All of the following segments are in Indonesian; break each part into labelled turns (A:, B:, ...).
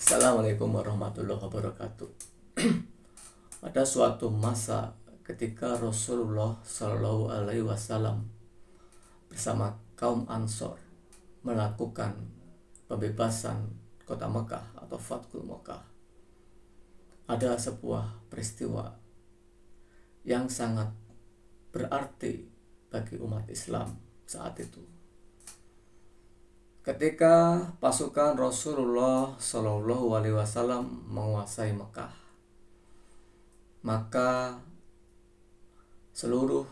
A: Assalamualaikum warahmatullahi wabarakatuh. Pada suatu masa ketika Rasulullah Shallallahu Alaihi Wasallam bersama kaum Ansor melakukan pembebasan kota Mekah atau Fathul Mekah, ada sebuah peristiwa yang sangat berarti bagi umat Islam saat itu. Ketika pasukan Rasulullah Shallallahu Alaihi Wasallam menguasai Mekah, maka seluruh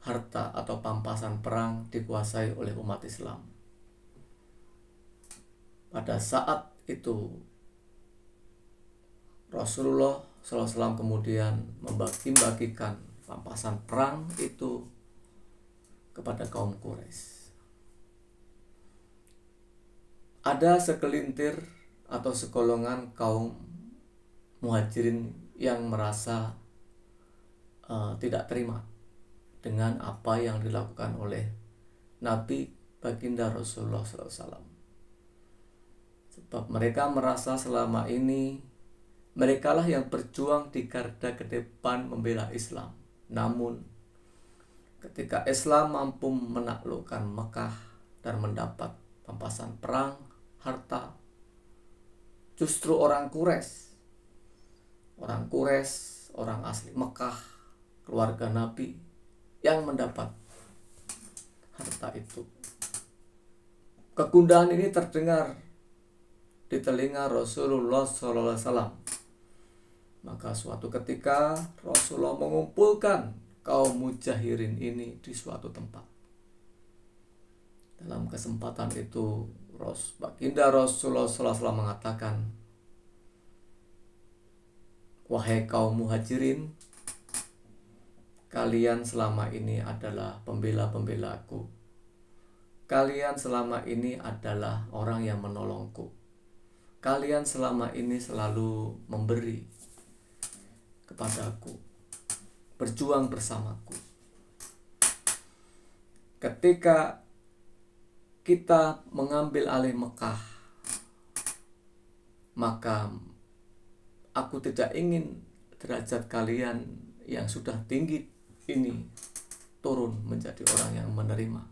A: harta atau pampasan perang dikuasai oleh umat Islam. Pada saat itu Rasulullah SAW kemudian membagi-bagikan pampasan perang itu kepada kaum Quraisy. Ada segelintir atau segolongan kaum muhajirin yang merasa tidak terima dengan apa yang dilakukan oleh Nabi baginda Rasulullah SAW. Sebab mereka merasa selama ini merekalah yang berjuang di garda terdepan membela Islam. Namun ketika Islam mampu menaklukkan Mekah dan mendapat pampasan perang, harta, justru orang Quraisy, orang asli Mekah, keluarga Nabi yang mendapat harta itu. Kegundahan ini terdengar di telinga Rasulullah SAW. Maka suatu ketika Rasulullah mengumpulkan kaum mujahirin ini di suatu tempat. Dalam kesempatan itu baginda Rasulullah SAW mengatakan, "Wahai kaum muhajirin, kalian selama ini adalah pembela-pembelaku. Kalian selama ini adalah orang yang menolongku. Kalian selama ini selalu memberi kepadaku, berjuang bersamaku. Ketika kita mengambil alih Mekah, maka aku tidak ingin derajat kalian yang sudah tinggi ini turun menjadi orang yang menerima.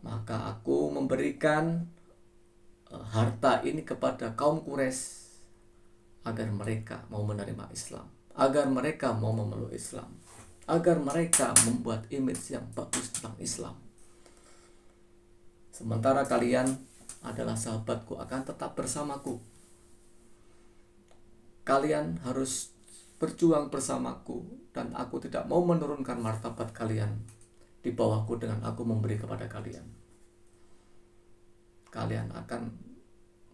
A: Maka aku memberikan harta ini kepada kaum Quraisy agar mereka mau menerima Islam, agar mereka mau memeluk Islam, agar mereka membuat image yang bagus tentang Islam. Sementara kalian adalah sahabatku, akan tetap bersamaku. Kalian harus berjuang bersamaku, dan aku tidak mau menurunkan martabat kalian di bawahku dengan aku memberi kepada kalian. Kalian akan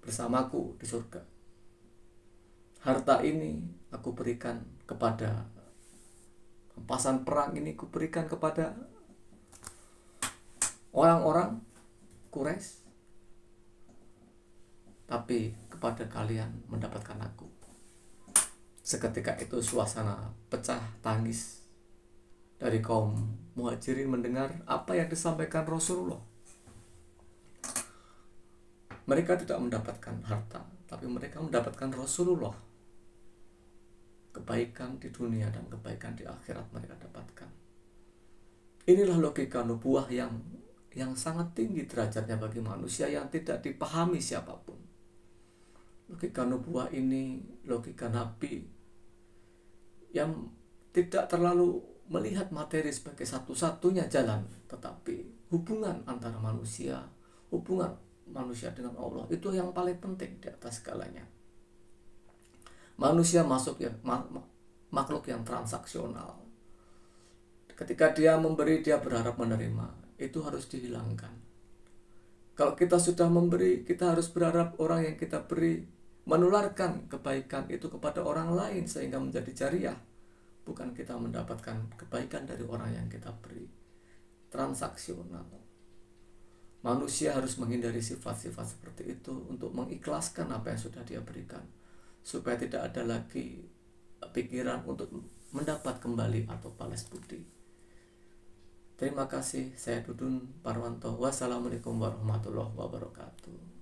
A: bersamaku di surga. Harta ini aku berikan kepada, pampasan perang ini aku berikan kepada orang-orang Quraisy, tapi kepada kalian mendapatkan aku." Seketika itu suasana pecah tangis dari kaum muhajirin mendengar apa yang disampaikan Rasulullah. Mereka tidak mendapatkan harta, tapi mereka mendapatkan Rasulullah. Kebaikan di dunia dan kebaikan di akhirat mereka dapatkan. Inilah logika nubuah yang sangat tinggi derajatnya bagi manusia yang tidak dipahami siapapun. Logika nubuah ini logika Nabi yang tidak terlalu melihat materi sebagai satu-satunya jalan, tetapi hubungan antara manusia, hubungan manusia dengan Allah itu yang paling penting di atas segalanya. Manusia makhluk yang transaksional. Ketika dia memberi, dia berharap menerima. Itu harus dihilangkan. Kalau kita sudah memberi, kita harus berharap orang yang kita beri menularkan kebaikan itu kepada orang lain sehingga menjadi jariah. Bukan kita mendapatkan kebaikan dari orang yang kita beri. Transaksional. Manusia harus menghindari sifat-sifat seperti itu untuk mengikhlaskan apa yang sudah dia berikan, supaya tidak ada lagi pikiran untuk mendapat kembali atau balas budi. Terima kasih, saya Dudun Parwanto. Wassalamualaikum warahmatullahi wabarakatuh.